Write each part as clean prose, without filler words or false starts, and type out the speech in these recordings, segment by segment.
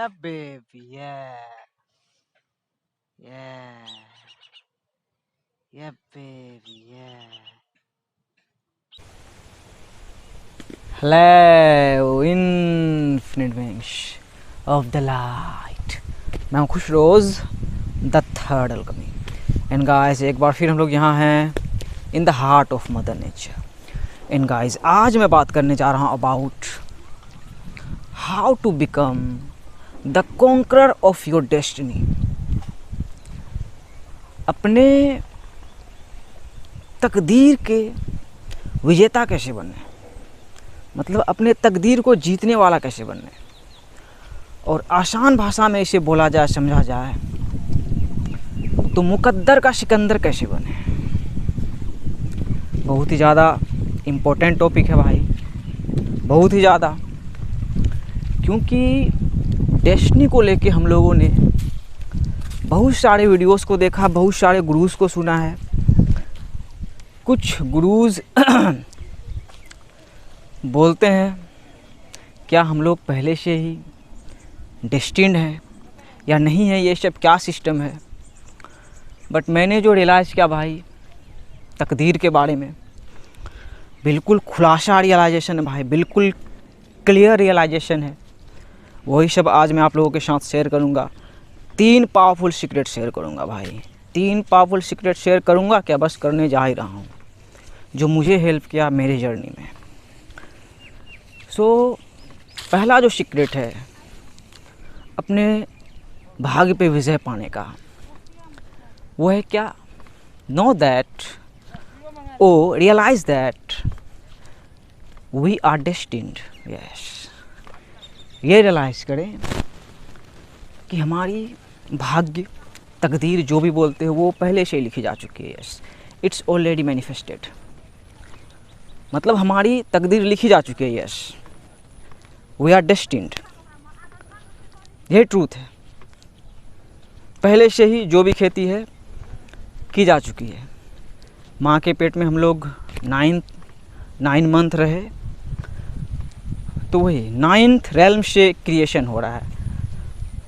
Yeah, baby. Yeah. Yeah. Yeah, baby. Yeah. Hello, infinite wings of the light. मैं हूँ खुश रोज़ the third alchemy and guys एक बार फिर हम लोग यहाँ हैं in the heart of mother nature. And guys आज मैं बात करने जा रहा हूँ about how to become the conqueror of your destiny. अपने तकदीर के विजेता कैसे बनने, मतलब अपने तकदीर को जीतने वाला कैसे बनने, और आसान भाषा में इसे बोला जाए समझा जाए तो मुकद्दर का सिकंदर कैसे बने। बहुत ही ज़्यादा इम्पोर्टेंट टॉपिक है भाई, बहुत ही ज़्यादा, क्योंकि डेस्टिनी को लेके हम लोगों ने बहुत सारे वीडियोस को देखा, बहुत सारे गुरुज़ को सुना है। कुछ गुरुज़ बोलते हैं क्या हम लोग पहले से ही डेस्टिन्ड हैं या नहीं है, ये सब क्या सिस्टम है। बट मैंने जो रियलाइज़ किया भाई तकदीर के बारे में, बिल्कुल खुलासा रियलाइजेशन है भाई, बिल्कुल क्लियर रियलाइजेशन है। वही सब आज मैं आप लोगों के साथ शेयर करूंगा। 3 पावरफुल सीक्रेट शेयर करूंगा भाई, 3 पावरफुल सीक्रेट शेयर करूंगा, क्या बस करने जा ही रहा हूँ, जो मुझे हेल्प किया मेरे जर्नी में। सो पहला जो सीक्रेट है अपने भाग्य पे विजय पाने का, वो है क्या, know that oh realize that we are destined. Yes, ये रियलाइज़ करें कि हमारी भाग्य तकदीर जो भी बोलते हो वो पहले से ही लिखी जा चुकी है। यस, इट्स ऑलरेडी मैनिफेस्टेड, मतलब हमारी तकदीर लिखी जा चुकी है। यस, वी आर डेस्टिन्ड, ये ट्रूथ है। पहले से ही जो भी खेती है की जा चुकी है। माँ के पेट में हम लोग 9 मंथ रहे, तो वही 9th रेल्म से क्रिएशन हो रहा है।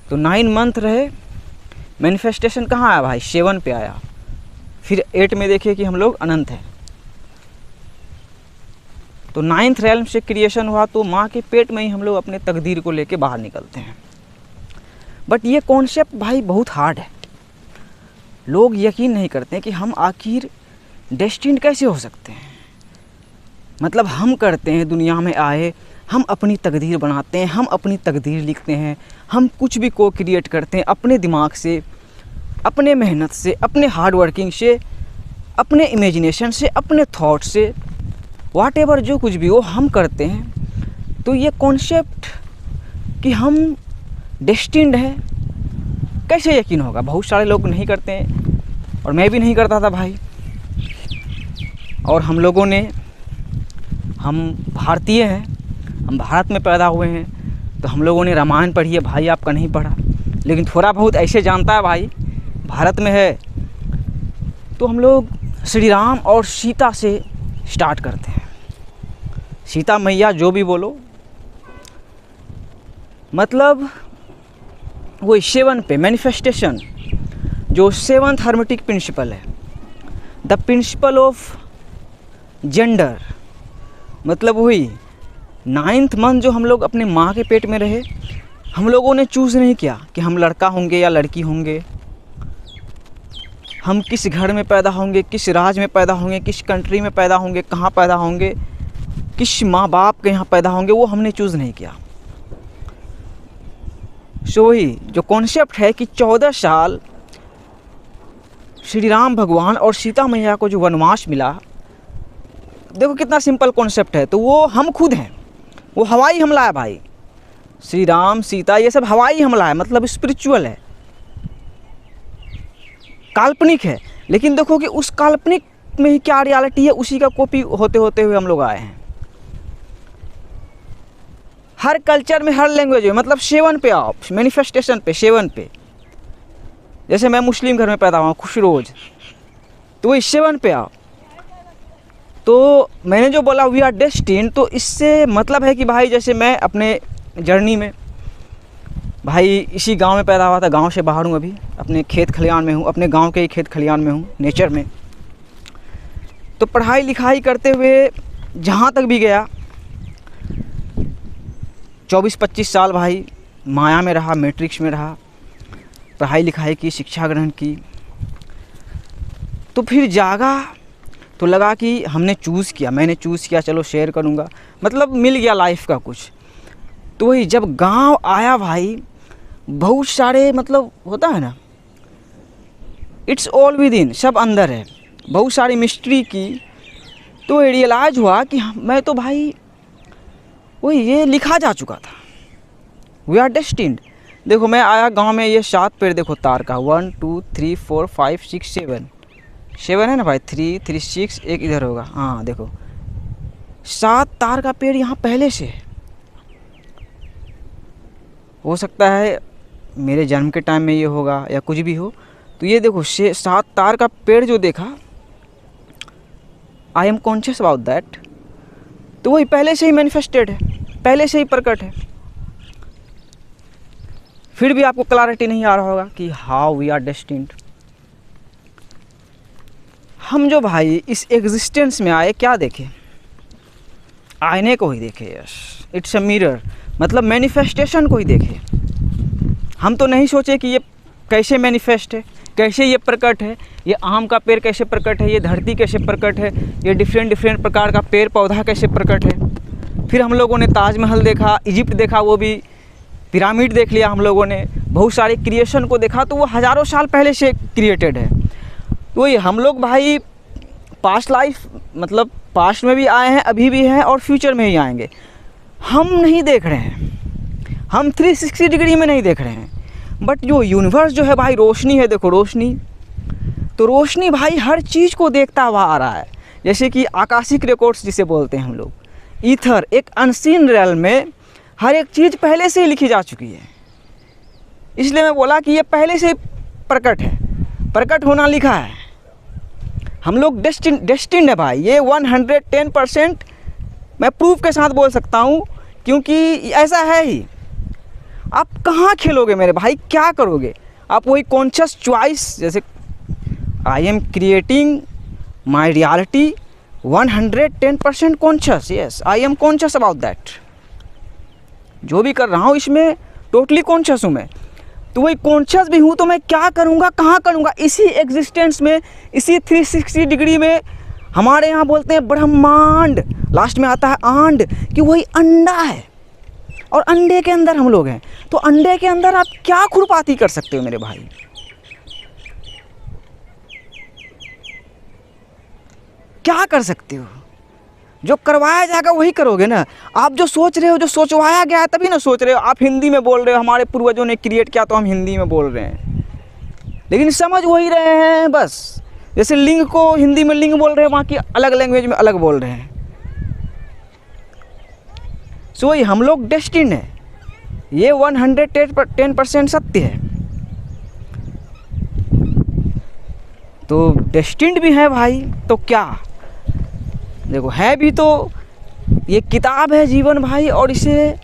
तो 9 मंथ रहे, मैनिफेस्टेशन कहाँ आया भाई, 7 पे आया। फिर 8 में देखिए कि हम लोग अनंत हैं। तो 9th रेल्म से क्रिएशन हुआ, तो माँ के पेट में ही हम लोग अपने तकदीर को लेके बाहर निकलते हैं। बट ये कॉन्सेप्ट भाई बहुत हार्ड है, लोग यकीन नहीं करते हैं कि हम आखिर डेस्टिन्ड कैसे हो सकते हैं। मतलब हम करते हैं, दुनिया में आए, हम अपनी तकदीर बनाते हैं, हम अपनी तकदीर लिखते हैं, हम कुछ भी को क्रिएट करते हैं अपने दिमाग से, अपने मेहनत से, अपने हार्ड वर्किंग से, अपने इमेजिनेशन से, अपने थॉट से, वाट एवर जो कुछ भी हो हम करते हैं। तो ये कॉन्सेप्ट कि हम डेस्टिन्ड हैं कैसे यकीन होगा। बहुत सारे लोग नहीं करते हैं, और मैं भी नहीं करता था भाई। और हम लोगों ने, हम भारतीय हैं, हम भारत में पैदा हुए हैं, तो हम लोगों ने रामायण पढ़ी है भाई, आपका नहीं पढ़ा, लेकिन थोड़ा बहुत ऐसे जानता है भाई, भारत में है। तो हम लोग श्री राम और सीता से स्टार्ट करते हैं। सीता मैया जो भी बोलो, मतलब वो 7 पे मैनिफेस्टेशन, जो 7th हर्मेटिक प्रिंसिपल है, द प्रिंसिपल ऑफ जेंडर, मतलब वही 9th मंथ जो हम लोग अपने माँ के पेट में रहे, हम लोगों ने चूज़ नहीं किया कि हम लड़का होंगे या लड़की होंगे, हम किस घर में पैदा होंगे, किस राज्य में पैदा होंगे, किस कंट्री में पैदा होंगे, कहाँ पैदा होंगे, किस माँ बाप के यहाँ पैदा होंगे, वो हमने चूज़ नहीं किया। सो वही जो कॉन्सेप्ट है कि 14 साल श्री राम भगवान और सीता मैया को जो वनवास मिला, देखो कितना सिंपल कॉन्सेप्ट है। तो वो हम खुद हैं, वो हवाई हमला है भाई। श्री राम सीता ये सब हवाई हमला है, मतलब स्पिरिचुअल है, काल्पनिक है। लेकिन देखो कि उस काल्पनिक में ही क्या रियलिटी है, उसी का कॉपी होते होते हुए हम लोग आए हैं। हर कल्चर में, हर लैंग्वेज में, मतलब 7 पे आओ, मैनिफेस्टेशन पे 7 पे। जैसे मैं मुस्लिम घर में पैदा हुआ खुश रोज़, तो वही 7 पे आओ। तो मैंने जो बोला वी आर डेस्टिन्ड, तो इससे मतलब है कि भाई जैसे मैं अपने जर्नी में भाई इसी गांव में पैदा हुआ था, गांव से बाहर हूँ अभी, अपने खेत खलिहान में हूँ, अपने गांव के ही खेत खलिहान में हूँ, नेचर में। तो पढ़ाई लिखाई करते हुए जहाँ तक भी गया 24-25 साल भाई माया में रहा, मैट्रिक्स में रहा, पढ़ाई लिखाई की, शिक्षा ग्रहण की। तो फिर जागा तो लगा कि हमने चूज़ किया, मैंने चूज़ किया, चलो शेयर करूँगा, मतलब मिल गया लाइफ का कुछ। तो वही जब गांव आया भाई, बहुत सारे मतलब होता है ना, इट्स ऑल विद इन, सब अंदर है, बहुत सारी मिस्ट्री की। तो रियलाइज हुआ कि मैं तो भाई वही ये लिखा जा चुका था, वी आर डेस्टिन्ड। देखो मैं आया गांव में, ये 7 पेड़ देखो तार का, 1 2 3 4 5 6 7 है ना भाई, 3 3 6, एक इधर होगा, हाँ देखो 7 तार का पेड़ यहाँ पहले से है। हो सकता है मेरे जन्म के टाइम में ये होगा या कुछ भी हो। तो ये देखो 7 तार का पेड़ जो देखा, I am conscious about that. तो वही पहले से ही मैनिफेस्टेड है, पहले से ही प्रकट है। फिर भी आपको क्लैरिटी नहीं आ रहा होगा कि हाउ वी आर डेस्टिन्ड। हम जो भाई इस एग्जिस्टेंस में आए क्या देखे, आईने को ही देखे, यस इट्स अ मिरर, मतलब मैनिफेस्टेशन को ही देखे। हम तो नहीं सोचे कि ये कैसे मैनिफेस्ट है, कैसे ये प्रकट है, ये आम का पेड़ कैसे प्रकट है, ये धरती कैसे प्रकट है, ये डिफरेंट प्रकार का पेड़ पौधा कैसे प्रकट है। फिर हम लोगों ने ताजमहल देखा, इजिप्ट देखा, वो भी पिरामिड देख लिया हम लोगों ने, बहुत सारे क्रिएशन को देखा, तो वो हज़ारों साल पहले से क्रिएटेड है। तो ये हम लोग भाई पास्ट लाइफ, मतलब पास्ट में भी आए हैं, अभी भी हैं और फ्यूचर में ही आएंगे। हम नहीं देख रहे हैं, हम 360 डिग्री में नहीं देख रहे हैं, बट जो यूनिवर्स जो है भाई रोशनी है, देखो रोशनी, तो रोशनी भाई हर चीज़ को देखता हुआ आ रहा है। जैसे कि आकाशिक रिकॉर्ड्स जिसे बोलते हैं हम लोग, ईथर, एक अनसीन रियल में हर एक चीज़ पहले से ही लिखी जा चुकी है। इसलिए मैं बोला कि ये पहले से प्रकट है, प्रकट होना लिखा है। हम लोग डेस्टिन्ड है भाई, ये 110% मैं प्रूफ के साथ बोल सकता हूँ, क्योंकि ऐसा है ही। आप कहाँ खेलोगे मेरे भाई, क्या करोगे आप? वही कॉन्शियस चॉइस, जैसे I am creating my reality 110% conscious, yes I am conscious about that. जो भी कर रहा हूँ इसमें टोटली कॉन्शियस हूँ मैं। तो वही कॉन्शियस भी हूँ, तो मैं क्या करूँगा, कहाँ करूँगा, इसी एग्जिस्टेंस में, इसी 360 डिग्री में। हमारे यहाँ बोलते हैं ब्रह्मांड, लास्ट में आता है आंड, कि वही अंडा है और अंडे के अंदर हम लोग हैं। तो अंडे के अंदर आप क्या खुरपाती कर सकते हो मेरे भाई? क्या कर सकते हो? जो करवाया जाएगा वही करोगे ना। आप जो सोच रहे हो, जो सोचवाया गया है तभी ना सोच रहे हो। आप हिंदी में बोल रहे हो, हमारे पूर्वजों ने क्रिएट किया तो हम हिंदी में बोल रहे हैं, लेकिन समझ वही रहे हैं बस। जैसे लिंग को हिंदी में लिंग बोल रहे हैं, वहाँ की अलग लैंग्वेज में अलग बोल रहे हैं। सो ये हम लोग डेस्टिन्ड है, ये 110% सत्य है। तो डेस्टिन्ड भी है भाई, तो क्या देखो है भी, तो ये किताब है जीवन भाई, और इसे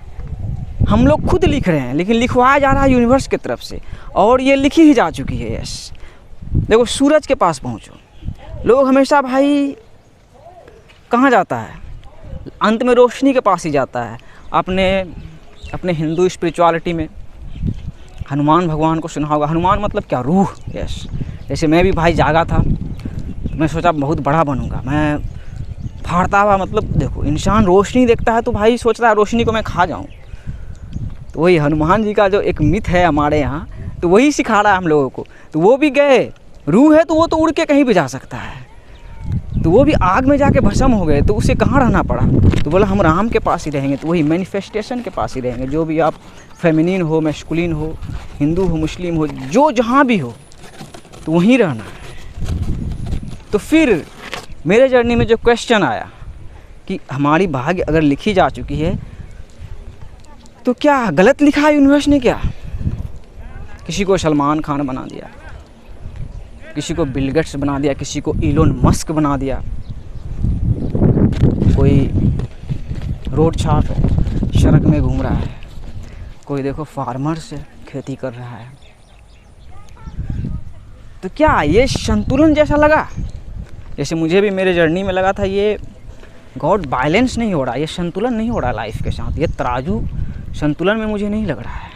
हम लोग खुद लिख रहे हैं, लेकिन लिखवाया जा रहा है यूनिवर्स की तरफ से, और ये लिखी ही जा चुकी है। यस देखो सूरज के पास पहुँचो, लोग हमेशा भाई कहाँ जाता है, अंत में रोशनी के पास ही जाता है। अपने हिंदू स्पिरिचुअलिटी में हनुमान भगवान को सुना होगा। हनुमान मतलब क्या, रूह। यस जैसे मैं भी भाई जागा था, मैं सोचा बहुत बड़ा बनूंगा, मैं फाड़ता हुआ, मतलब देखो इंसान रोशनी देखता है तो भाई सोचता है रोशनी को मैं खा जाऊं। तो वही हनुमान जी का जो एक मिथ है हमारे यहाँ, तो वही सिखा रहा है हम लोगों को। तो वो भी गए, रूह है तो वो तो उड़ के कहीं भी जा सकता है। तो वो भी आग में जाके भस्म हो गए, तो उसे कहाँ रहना पड़ा? तो बोला हम राम के पास ही रहेंगे। तो वही मैनिफेस्टेशन के पास ही रहेंगे। जो भी आप फेमिनिन हो, मैस्कुलिन हो, हिंदू हो, मुस्लिम हो, जो जहाँ भी हो, तो वहीं रहना है। तो फिर मेरे जर्नी में जो क्वेश्चन आया कि हमारी भाग्य अगर लिखी जा चुकी है तो क्या गलत लिखा है यूनिवर्स ने? क्या किसी को सलमान खान बना दिया, किसी को बिल गेट्स बना दिया, किसी को इलोन मस्क बना दिया, कोई रोड छाप है, सड़क में घूम रहा है, कोई देखो फार्मर्स है, खेती कर रहा है। तो क्या ये संतुलन जैसा लगा? जैसे मुझे भी मेरे जर्नी में लगा था, ये गॉड बैलेंस नहीं हो रहा, ये संतुलन नहीं हो रहा लाइफ के साथ, ये तराजू संतुलन में मुझे नहीं लग रहा है।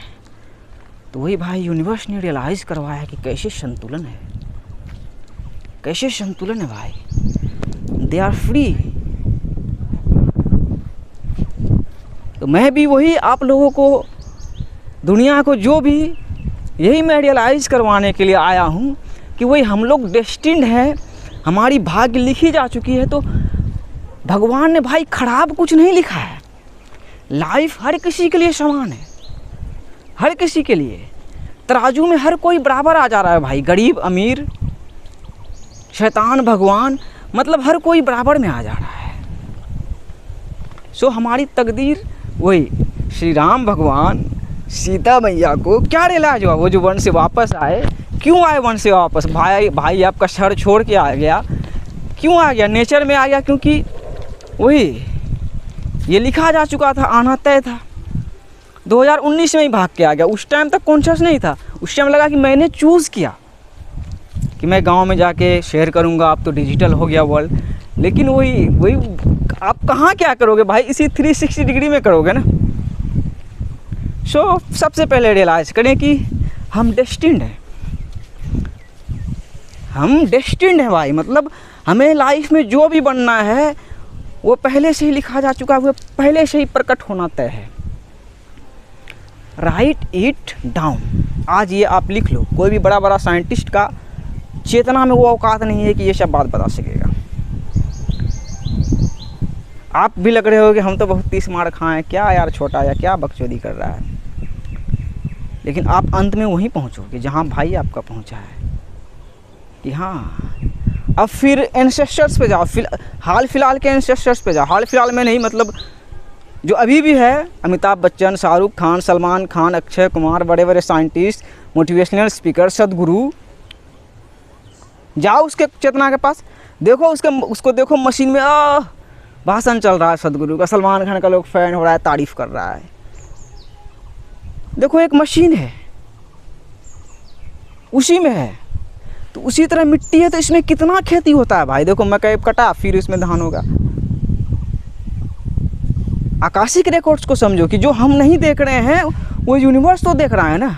तो वही भाई यूनिवर्स ने रियलाइज़ करवाया कि कैसे संतुलन है, कैसे संतुलन है भाई, दे आर फ्री। तो मैं भी वही आप लोगों को, दुनिया को, जो भी, यही मैं रियलाइज़ करवाने के लिए आया हूँ कि वही हम लोग डेस्टिन्ड है, हमारी भाग्य लिखी जा चुकी है। तो भगवान ने भाई खराब कुछ नहीं लिखा है। लाइफ हर किसी के लिए समान है, हर किसी के लिए। तराजू में हर कोई बराबर आ जा रहा है भाई, गरीब अमीर, शैतान भगवान, मतलब हर कोई बराबर में आ जा रहा है। सो हमारी तकदीर वही, श्री राम भगवान सीता मैया को क्या रियलाइज हुआ, वो जो वन से वापस आए, क्यों आए वन से वापस? भाई आपका शहर छोड़ के आ गया, क्यों आ गया? नेचर में आ गया, क्योंकि वही ये लिखा जा चुका था, आना तय था। 2019 में ही भाग के आ गया। उस टाइम तक कॉन्शियस नहीं था, उस टाइम लगा कि मैंने चूज़ किया कि मैं गांव में जाके शेयर करूंगा। अब तो डिजिटल हो गया वर्ल्ड, लेकिन वही आप कहाँ क्या करोगे भाई, इसी 360 डिग्री में करोगे ना। सो सबसे पहले रियलाइज़ करें कि हम डेस्टिन्ड हैं, हम डेस्टिन्ड हैं भाई। मतलब हमें लाइफ में जो भी बनना है वो पहले से ही लिखा जा चुका है, वो पहले से ही प्रकट होना तय है। राइट इट डाउन, आज ये आप लिख लो। कोई भी बड़ा बड़ा साइंटिस्ट का चेतना में वो औकात नहीं है कि ये सब बात बता सकेगा। आप भी लग रहे हो कि हम तो बहुत 30 मार खाए हैं, क्या यार छोटा या क्या बकचोदी कर रहा है, लेकिन आप अंत में वहीं पहुंचोगे जहां भाई आपका पहुंचा है कि हाँ। अब फिर एंसेस्टर्स पे जाओ, हाल फिलहाल के एंसेस्टर्स पे जाओ। हाल फिलहाल में नहीं, मतलब जो अभी भी है, अमिताभ बच्चन, शाहरुख खान, सलमान खान, अक्षय कुमार, बड़े बड़े साइंटिस्ट, मोटिवेशनल स्पीकर, सदगुरु। जाओ उसके चेतना के पास, देखो उसको देखो मशीन में भाषण चल रहा है सदगुरु का, सलमान खान का लोग फैन हो रहा है, तारीफ कर रहा है। देखो एक मशीन है, उसी में है। तो उसी तरह मिट्टी है, तो इसमें कितना खेती होता है भाई। देखो मकई कटा, फिर इसमें धान होगा। आकाशिक रिकॉर्ड्स को समझो कि जो हम नहीं देख रहे हैं वो यूनिवर्स तो देख रहा है ना।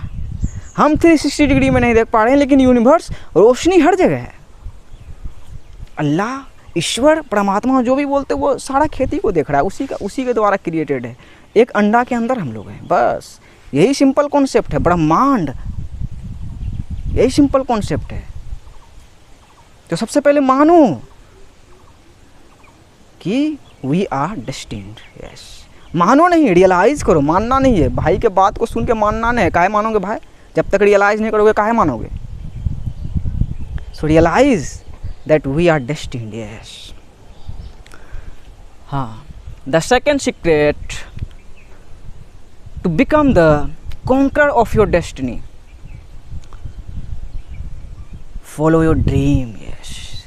हम 360 डिग्री में नहीं देख पा रहे हैं, लेकिन यूनिवर्स, रोशनी हर जगह है। अल्लाह, ईश्वर, परमात्मा जो भी बोलते वो सारा खेती को देख रहा है, उसी के द्वारा क्रिएटेड है। एक अंडा के अंदर हम लोग हैं, बस यही सिंपल कॉन्सेप्ट है। ब्रह्मांड, यही सिंपल कॉन्सेप्ट है। तो सबसे पहले मानो कि वी आर डेस्टिन्ड। यस, मानो नहीं, रियलाइज करो। मानना नहीं है, भाई के बात को सुन के मानना नहीं है। काहे मानोगे भाई, जब तक रियलाइज नहीं करोगे काहे मानोगे। So realize that we are destined. Yes, हाँ। The second secret to become the conqueror of your destiny, follow your dream. Yes,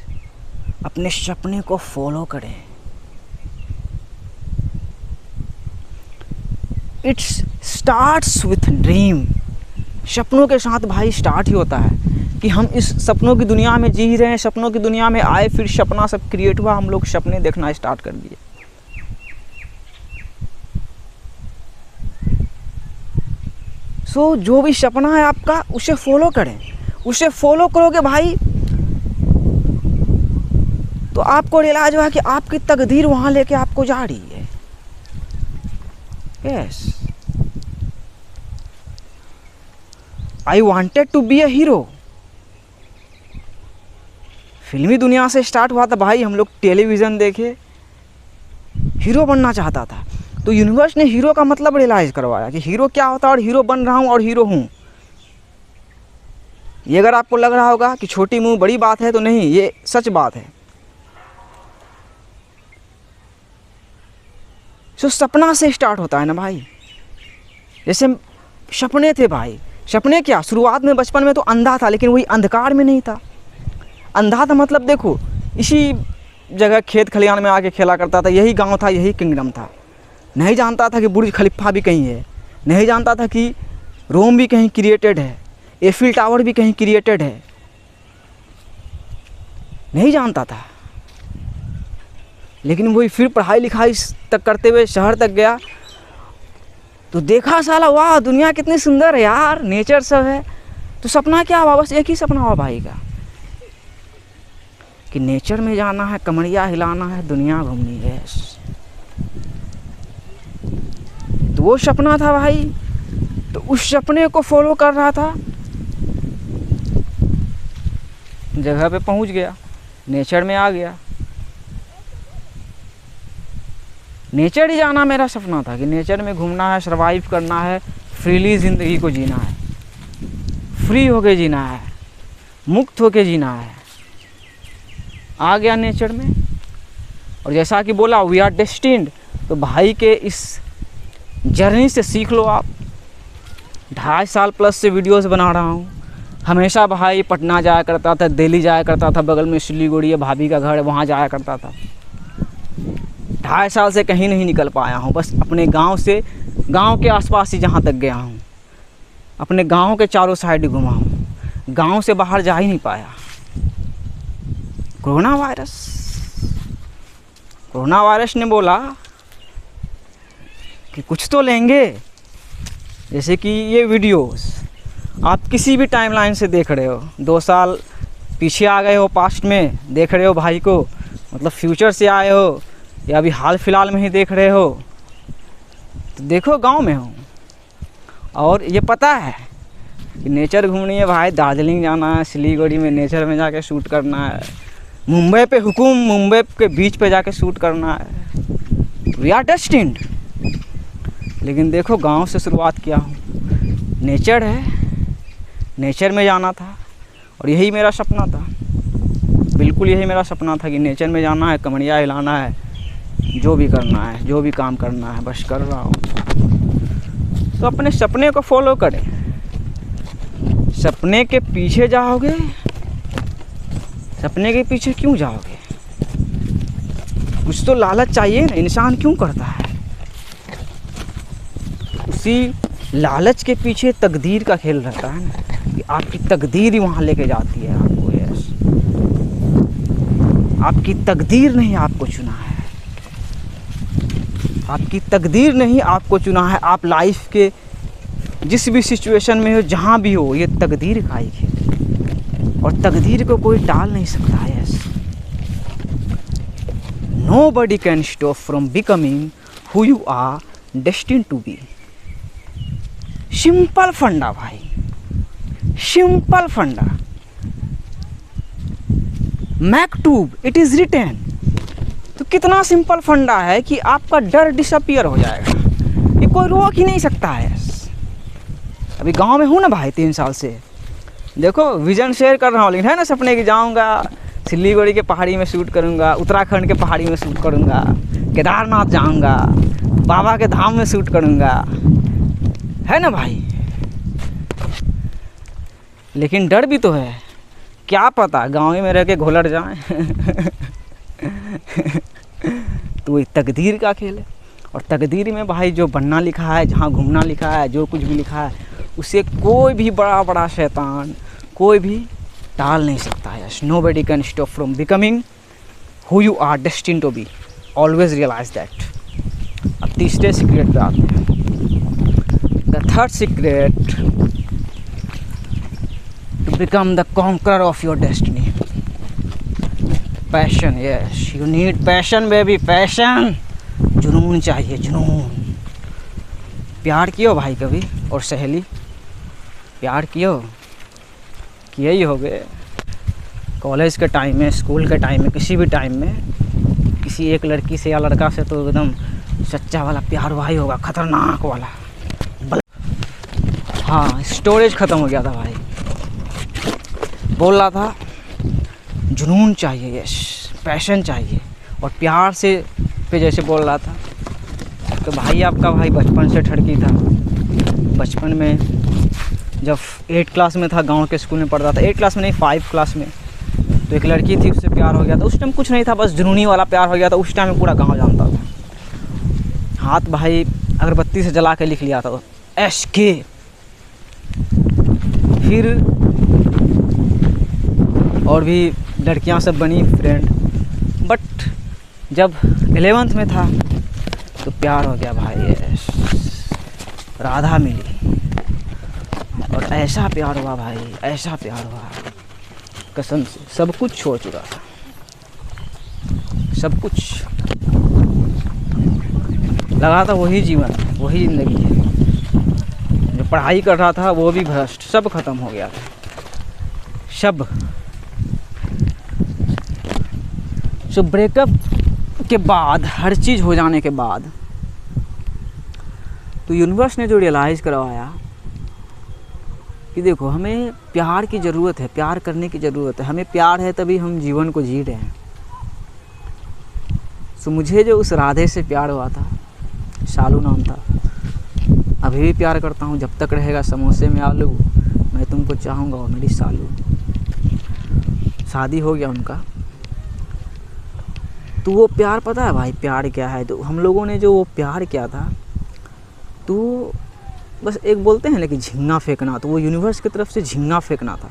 अपने सपने को फॉलो करें। It's starts with dream. सपनों के साथ भाई स्टार्ट ही होता है कि हम इस सपनों की दुनिया में जी रहे हैं, सपनों की दुनिया में आए, फिर सपना सब क्रिएट हुआ, हम लोग सपने देखना स्टार्ट कर दिए। सो जो भी सपना है आपका, उसे फॉलो करें। उसे फॉलो करोगे भाई तो आपको रियलाइज हुआ कि आपकी तकदीर वहां लेके आपको जा रही है। Yes, I wanted to be a hero. फिल्मी दुनिया से स्टार्ट हुआ था भाई, हम लोग टेलीविज़न देखे, हीरो बनना चाहता था। तो यूनिवर्स ने हीरो का मतलब रियलाइज़ करवाया कि हीरो क्या होता है, और हीरो बन रहा हूँ और हीरो हूँ। ये अगर आपको लग रहा होगा कि छोटी मुँह बड़ी बात है, तो नहीं, ये सच बात है। सो सपना से स्टार्ट होता है ना भाई। जैसे सपने थे भाई, सपने क्या, शुरुआत में बचपन में तो अंधा था, लेकिन वही अंधकार में नहीं था। अंधा था मतलब देखो, इसी जगह खेत खलिहान में आके खेला करता था, यही गांव था, यही किंगडम था। नहीं जानता था कि बुर्ज खलीफा भी कहीं है, नहीं जानता था कि रोम भी कहीं क्रिएटेड है, एफिल टावर भी कहीं क्रिएटेड है, नहीं जानता था। लेकिन वही फिर पढ़ाई लिखाई तक करते हुए शहर तक गया तो देखा साला वाह दुनिया कितनी सुंदर है यार, नेचर सब है। तो सपना क्या हुआ, बस एक ही सपना हुआ भाई का कि नेचर में जाना है, कमरिया हिलाना है, दुनिया घूमनी है। तो वो सपना था भाई, तो उस सपने को फॉलो कर रहा था। जगह पे पहुंच गया, नेचर में आ गया। नेचर ही जाना मेरा सपना था कि नेचर में घूमना है, सर्वाइव करना है, फ्रीली ज़िंदगी को जीना है, फ्री होके जीना है, मुक्त होके जीना है। आ गया नेचर में और जैसा कि बोला वी आर डेस्टिन्ड। तो भाई के इस जर्नी से सीख लो आप। 2.5 साल प्लस से वीडियोस बना रहा हूँ। हमेशा भाई पटना जाया करता था, दिल्ली जाया करता था, बगल में सिलीगुड़ी है भाभी का घर है, वहाँ जाया करता था। 2.5 साल से कहीं नहीं निकल पाया हूँ, बस अपने गांव से, गांव के आसपास ही जहाँ तक गया हूँ, अपने गांव के चारों साइड घुमा हूँ, गांव से बाहर जा ही नहीं पाया। कोरोना वायरस ने बोला कि कुछ तो लेंगे। जैसे कि ये वीडियोस आप किसी भी टाइमलाइन से देख रहे हो, 2 साल पीछे आ गए हो, पास्ट में देख रहे हो भाई को, मतलब फ्यूचर से आए हो, या अभी हाल फिलहाल में ही देख रहे हो, तो देखो गांव में हो। और ये पता है कि नेचर घूमनी है भाई, दार्जिलिंग जाना है, सिलीगुड़ी में नेचर में जाके शूट करना है, मुंबई पे हुकुम, मुंबई के बीच पे जाके शूट करना है। We are destined. लेकिन देखो गांव से शुरुआत किया हूँ, नेचर है, नेचर में जाना था और यही मेरा सपना था, बिल्कुल यही मेरा सपना था कि नेचर में जाना है, कमरिया हिलाना है, जो भी करना है, जो भी काम करना है, बस कर रहा हूँ। तो अपने सपने को फॉलो करें। सपने के पीछे जाओगे, सपने के पीछे क्यों जाओगे? कुछ तो लालच चाहिए ना, इंसान क्यों करता है? उसी लालच के पीछे तकदीर का खेल रहता है ना, कि आपकी तकदीर ही वहाँ लेके जाती है आपको। यस, आपकी तकदीर नहीं आपको चुना है, आपकी तकदीर नहीं आपको चुना है। आप लाइफ के जिस भी सिचुएशन में हो, जहाँ भी हो, ये तकदीर का ही खेल है और तकदीर को कोई टाल नहीं सकता है। Yes, nobody can stop from becoming who you are destined to be। Simple फंडा भाई, सिंपल फंडा। मैक्टूब इट इज रिटेन। तो कितना सिंपल फंडा है कि आपका डर डिसअपियर हो जाएगा, ये कोई रोक ही नहीं सकता है। अभी गांव में हूँ ना भाई 3 साल से, देखो विजन शेयर कर रहा हूँ, लेकिन है ना सपने की जाऊँगा सिलीगुड़ी के पहाड़ी में शूट करूँगा, उत्तराखंड के पहाड़ी में शूट करूँगा, केदारनाथ जाऊँगा, बाबा के धाम में शूट करूँगा, है ना भाई। लेकिन डर भी तो है, क्या पता गाँव में रह के घोलट जाए। तो ये तकदीर का खेल है और तकदीर में भाई जो बनना लिखा है, जहाँ घूमना लिखा है, जो कुछ भी लिखा है, उसे कोई भी बड़ा बड़ा शैतान, कोई भी टाल नहीं सकता है। Nobody can stop from becoming who you are destined to be। Always realize that। अब तीसरे सीक्रेट पे आते हैं। The third secret to become the conqueror of your destiny। Passion, yes, you need passion baby, passion। जुनून चाहिए, जुनून। प्यार कियो भाई कभी, और सहेली प्यार कियो, किए ही होगे कॉलेज के टाइम में, स्कूल के टाइम में, किसी भी टाइम में किसी एक लड़की से या लड़का से तो एकदम सच्चा वाला प्यार वही होगा, खतरनाक वाला। हाँ, स्टोरेज ख़त्म हो गया था भाई, बोल रहा था जुनून चाहिए, यस, पैशन चाहिए और प्यार से पे जैसे बोल रहा था। तो भाई आपका भाई बचपन से ठड़की था। बचपन में जब 8 क्लास में था, गांव के स्कूल में पढ़ता था, 8 क्लास में नहीं 5 क्लास में, तो एक लड़की थी, उससे प्यार हो गया था। उस टाइम कुछ नहीं था, बस जुनूनी वाला प्यार हो गया था। उस टाइम में पूरा गांव जानता था। हाथ भाई अगरबत्ती से जला के लिख लिया था SK। फिर और भी लड़कियां सब बनी फ्रेंड, बट जब 11th में था तो प्यार हो गया भाई। राधा मिली और ऐसा प्यार हुआ भाई, ऐसा प्यार हुआ कसम से। सब कुछ छोड़ चुका था, सब कुछ लगा था वही जीवन, वही ज़िंदगी है। जो पढ़ाई कर रहा था वो भी भ्रष्ट, सब खत्म हो गया था, सब। सो ब्रेकअप के बाद, हर चीज़ हो जाने के बाद, तो यूनिवर्स ने जो रियलाइज़ करवाया कि देखो हमें प्यार की ज़रूरत है, प्यार करने की ज़रूरत है, हमें प्यार है तभी हम जीवन को जी रहे हैं। सो मुझे जो उस राधे से प्यार हुआ था, शालू नाम था, अभी भी प्यार करता हूँ। जब तक रहेगा समोसे में आलू, मैं तुमको चाहूँगा और मेरी शालू। शादी हो गया उनका, तो वो प्यार पता है भाई प्यार क्या है? तो हम लोगों ने जो वो प्यार किया था, तो बस एक बोलते हैं ना कि झिंगा फेंकना, तो वो यूनिवर्स की तरफ से झिंगा फेंकना था।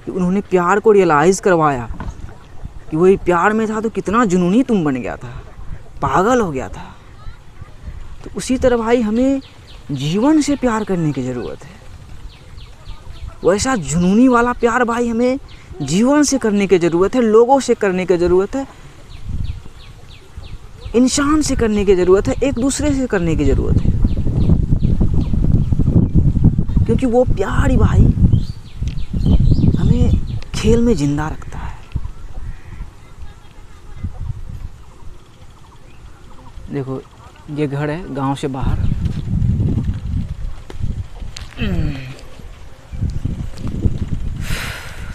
कि उन्होंने प्यार को रियलाइज़ करवाया कि वही प्यार में था तो कितना जुनूनी तुम बन गया था, पागल हो गया था। तो उसी तरह भाई हमें जीवन से प्यार करने की ज़रूरत है। वैसा जुनूनी वाला प्यार भाई हमें जीवन से करने की ज़रूरत है, लोगों से करने की ज़रूरत है, इंसान से करने की ज़रूरत है, एक दूसरे से करने की ज़रूरत है। क्योंकि वो प्यार ही भाई हमें खेल में जिंदा रखता है। देखो ये घर है गांव से बाहर,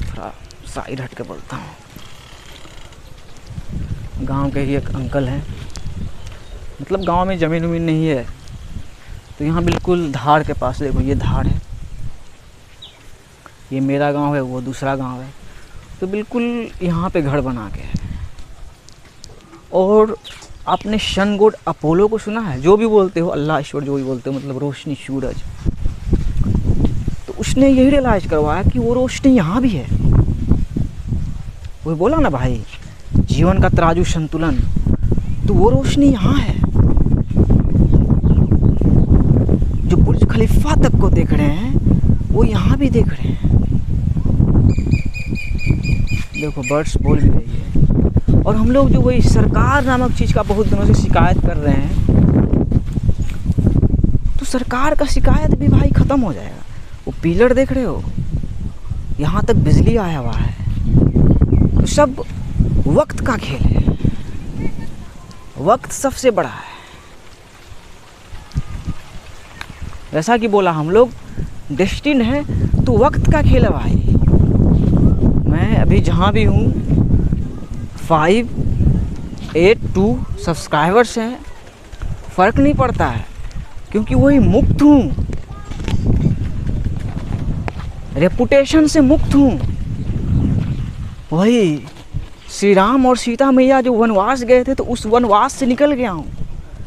थोड़ा साइड हट के बोलता हूँ। गांव के ही एक अंकल हैं, मतलब गांव में ज़मीन वमीन नहीं है, तो यहाँ बिल्कुल धार के पास, देखो ये धार है, ये मेरा गांव है, वो दूसरा गांव है, तो बिल्कुल यहाँ पे घर बना के है। और आपने सन गॉड अपोलो को सुना है? जो भी बोलते हो, अल्लाह ईश्वर जो भी बोलते हो, मतलब रोशनी, सूरज। तो उसने यही रियलाइज करवाया कि वो रोशनी यहाँ भी है। वो बोला ना भाई जीवन का तराजू संतुलन, तो वो रोशनी यहाँ है। जो बुर्ज खलीफा तक को देख रहे हैं वो यहाँ भी देख रहे हैं। देखो बर्ड्स बोल भी रही है। और हम लोग जो वही सरकार नामक चीज़ का बहुत दिनों से शिकायत कर रहे हैं, तो सरकार का शिकायत भी भाई ख़त्म हो जाएगा। वो पिलर देख रहे हो, यहाँ तक बिजली आया हुआ है, तो सब वक्त का खेल है। वक्त सबसे बड़ा है। जैसा कि बोला हम लोग डेस्टिन है, तो वक्त का खेल है भाई। मैं अभी जहाँ भी हूँ 582 सब्सक्राइबर्स हैं, फ़र्क नहीं पड़ता है, क्योंकि वही मुक्त हूँ, रेपुटेशन से मुक्त हूँ। वही श्री राम और सीता मैया जो वनवास गए थे, तो उस वनवास से निकल गया हूँ।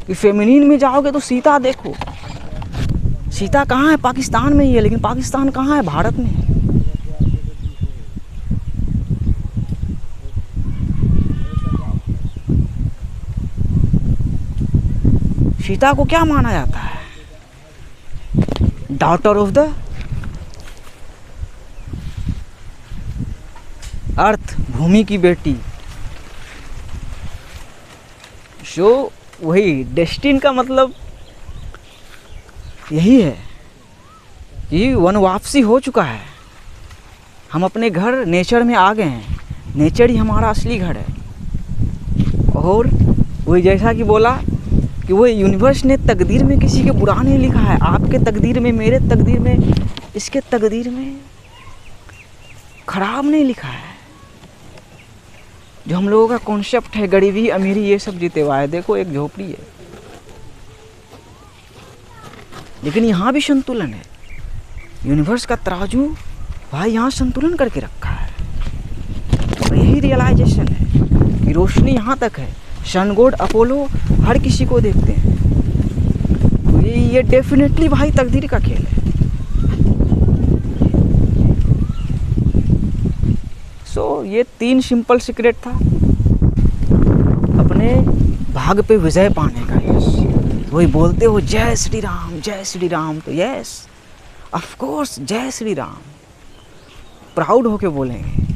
कि फेमिनिन में जाओगे तो सीता देखो, सीता कहाँ है? पाकिस्तान में ही है, लेकिन पाकिस्तान कहाँ है? भारत में है। सीता को क्या माना जाता है? डॉटर ऑफ द अर्थ, भूमि की बेटी। सो वही डेस्टिन का मतलब यही है कि वन वापसी हो चुका है। हम अपने घर नेचर में आ गए हैं, नेचर ही हमारा असली घर है। और वही जैसा कि बोला कि वो यूनिवर्स ने तकदीर में किसी के बुरा नहीं लिखा है। आपके तकदीर में, मेरे तकदीर में, इसके तकदीर में खराब नहीं लिखा है। जो हम लोगों का कॉन्सेप्ट है गरीबी अमीरी ये सब जीते हुआ है, देखो एक झोपड़ी है, लेकिन यहाँ भी संतुलन है। यूनिवर्स का तराजू भाई यहाँ संतुलन करके रखा है। तो यही रियलाइजेशन है कि रोशनी यहाँ तक है। सन गॉड अपोलो हर किसी को देखते हैं। तो ये डेफिनेटली भाई तकदीर का खेल है। सो ये 3 सिंपल सीक्रेट था अपने भाग पे विजय पाने का। यस, वही बोलते हो जय श्री राम, जय श्री राम, तो यस ऑफ कोर्स जय श्री राम प्राउड होके बोलेंगे।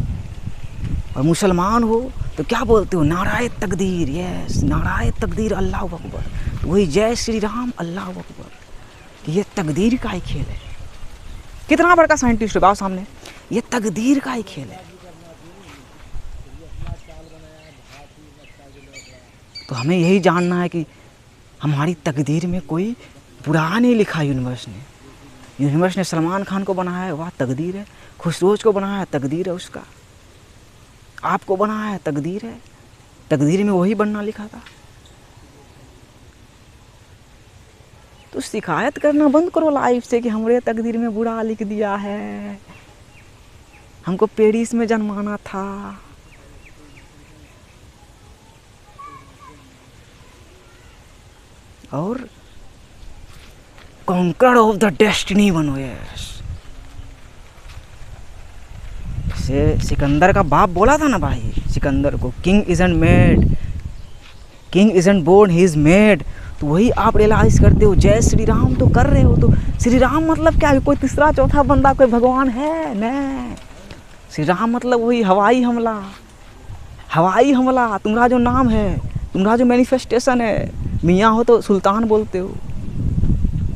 और मुसलमान हो तो क्या बोलते हो, नाराए तकदीर, यस नाराए तकदीर, अल्लाह अकबर, तो वही जय श्री राम, अल्लाह अकबर। ये तकदीर का ही खेल है। कितना बड़ा साइंटिस्ट है सामने, ये तकदीर का ही खेल है। तो हमें यही जानना है कि हमारी तकदीर में कोई बुरा नहीं लिखा यूनिवर्स ने। यूनिवर्स ने सलमान खान को बनाया है, वह तकदीर है। खुशरोज को बनाया है, तकदीर है उसका। आपको बनाया है, तकदीर है। तकदीर में वही बनना लिखा था। तो शिकायत करना बंद करो लाइफ से कि हमारे तकदीर में बुरा लिख दिया है, हमको पेरिस में जन्माना था। और कॉन्कर ऑफ द डेस्टिनी बनो। यस, से सिकंदर का बाप बोला था ना भाई सिकंदर को, king isn't made, king isn't born, he is made. तो वही आप रियलाइज करते हो, जय श्री राम तो कर रहे हो। तो श्री राम मतलब क्या है, कोई तीसरा चौथा बंदा कोई भगवान है? नहीं, श्री राम मतलब वही हवाई हमला, हवाई हमला तुम्हारा जो नाम है, तुम्हारा जो मैनिफेस्टेशन है। मियाँ हो तो सुल्तान बोलते हो,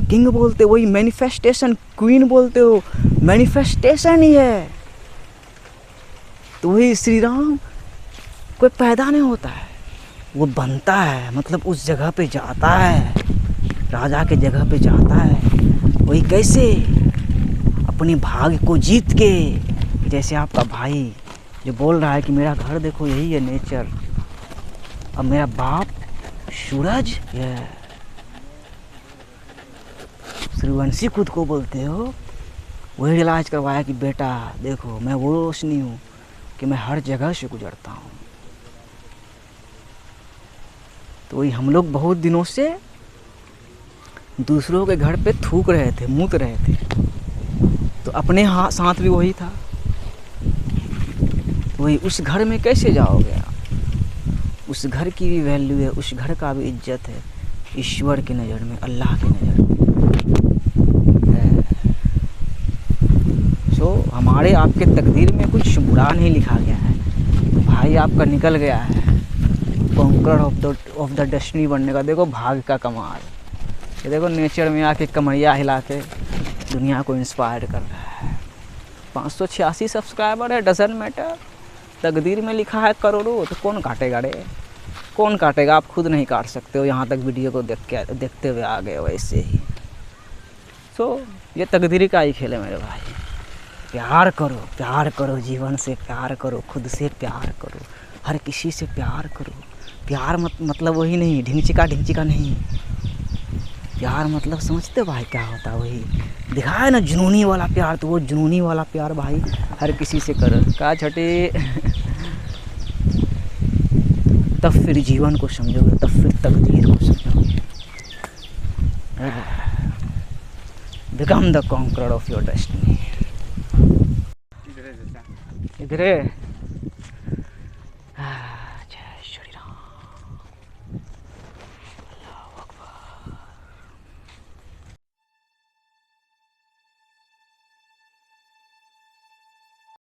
किंग बोलते हो, वही मैनिफेस्टेशन, क्वीन बोलते हो, मैनिफेस्टेशन ही है। तो वही श्री राम कोई पैदा नहीं होता है, वो बनता है, मतलब उस जगह पे जाता है, राजा के जगह पे जाता है। वही कैसे, अपने भाग्य को जीत के। जैसे आपका भाई जो बोल रहा है कि मेरा घर देखो यही है नेचर, अब मेरा बाप सूरज है, सूर्यवंशी खुद को बोलते हो, वही रियलाइज करवाया कि बेटा देखो मैं वो रोशनी हूँ कि मैं हर जगह से गुजरता हूँ। तो वही हम लोग बहुत दिनों से दूसरों के घर पे थूक रहे थे, मूत रहे थे, तो अपने साथ भी वही था। तो वही उस घर में कैसे जाओगे आप? उस घर की भी वैल्यू है, उस घर का भी इज्जत है ईश्वर की नज़र में, अल्लाह की नज़र में। सो हमारे आपके तकदीर में कुछ बुरा नहीं लिखा गया है। तो भाई आपका निकल गया है कॉन्कर ऑफ द डेस्टिनी बनने का। देखो भाग का कमाल, ये देखो नेचर में आके कमरिया हिला के दुनिया को इंस्पायर कर रहा है। 586 सब्सक्राइबर है, डजंट मैटर। तकदीर में लिखा है करोड़ों, तो कौन काटेगा रे, कौन काटेगा? आप खुद नहीं काट सकते हो, यहाँ तक वीडियो को देखते हुए आ गए वैसे ही। सो ये तकदीर का ही खेल है मेरे भाई। प्यार करो, जीवन से प्यार करो, खुद से प्यार करो, हर किसी से प्यार करो। प्यार मतलब वही नहीं, ढिंचिका नहीं। प्यार मतलब समझते हो भाई क्या होता है? वही दिखाया ना जुनूनी वाला प्यार, तो वो जुनूनी वाला प्यार भाई हर किसी से करो। का छठे तब फिर जीवन को समझोगे, तब फिर तकदीर को समझोगे। Become the conqueror of your destiny. इधर